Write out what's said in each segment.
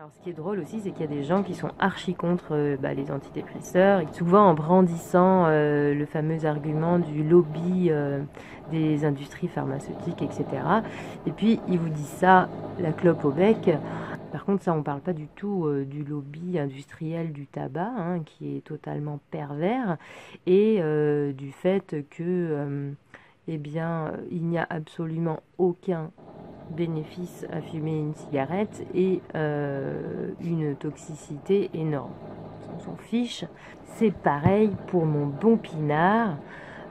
Alors, ce qui est drôle aussi, c'est qu'il y a des gens qui sont archi contre les antidépresseurs, et souvent en brandissant le fameux argument du lobby des industries pharmaceutiques, etc. Et puis, ils vous disent ça, la clope au bec. Par contre, ça, on ne parle pas du tout du lobby industriel du tabac, hein, qui est totalement pervers, et du fait que, il n'y a absolument aucun bénéfice à fumer une cigarette et une toxicité énorme. On s'en fiche. C'est pareil pour mon bon pinard.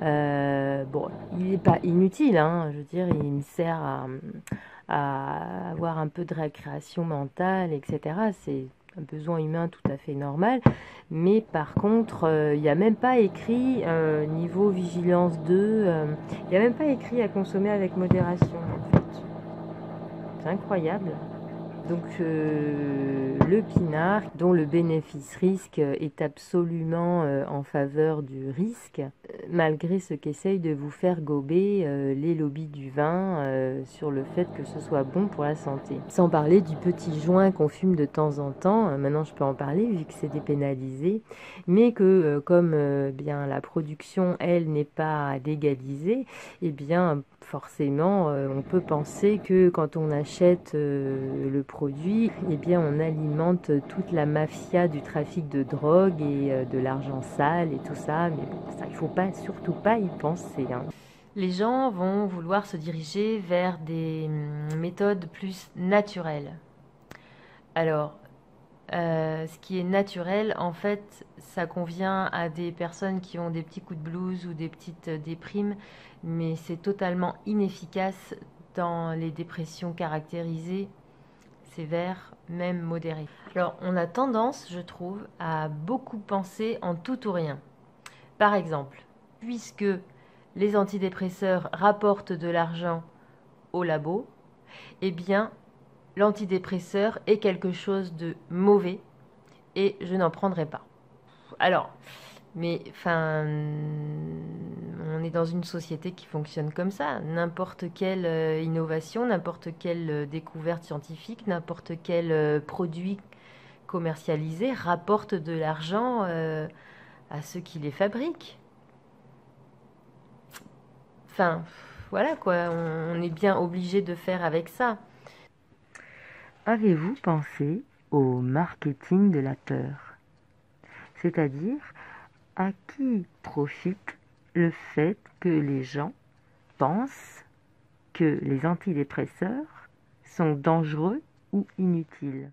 Bon, il n'est pas inutile, hein, je veux dire, il me sert à avoir un peu de récréation mentale, etc. C'est un besoin humain tout à fait normal. Mais par contre, il n'y a même pas écrit niveau vigilance 2, il n'y a même pas écrit à consommer avec modération en fait. C'est incroyable. Donc le pinard, dont le bénéfice-risque est absolument en faveur du risque, malgré ce qu'essayent de vous faire gober les lobbies du vin sur le fait que ce soit bon pour la santé. Sans parler du petit joint qu'on fume de temps en temps, maintenant je peux en parler vu que c'est dépénalisé, mais que comme bien la production, elle, n'est pas légalisée, eh bien forcément on peut penser que quand on achète le produit, eh bien on alimente toute la mafia du trafic de drogue et de l'argent sale et tout ça, mais bon, ça il faut pas, surtout pas y penser, hein. Les gens vont vouloir se diriger vers des méthodes plus naturelles. Alors, ce qui est naturel, en fait, ça convient à des personnes qui ont des petits coups de blues ou des petites déprimes, mais c'est totalement inefficace dans les dépressions caractérisées, sévères, même modérées. Alors, on a tendance, je trouve, à beaucoup penser en tout ou rien. Par exemple, puisque les antidépresseurs rapportent de l'argent au labo, eh bien, l'antidépresseur est quelque chose de mauvais et je n'en prendrai pas. Alors, mais enfin, on est dans une société qui fonctionne comme ça. N'importe quelle innovation, n'importe quelle découverte scientifique, n'importe quel produit commercialisé rapporte de l'argent à ceux qui les fabriquent. Enfin, voilà quoi, on est bien obligé de faire avec ça. Avez-vous pensé au marketing de la peur? C'est-à-dire, à qui profite le fait que les gens pensent que les antidépresseurs sont dangereux ou inutiles?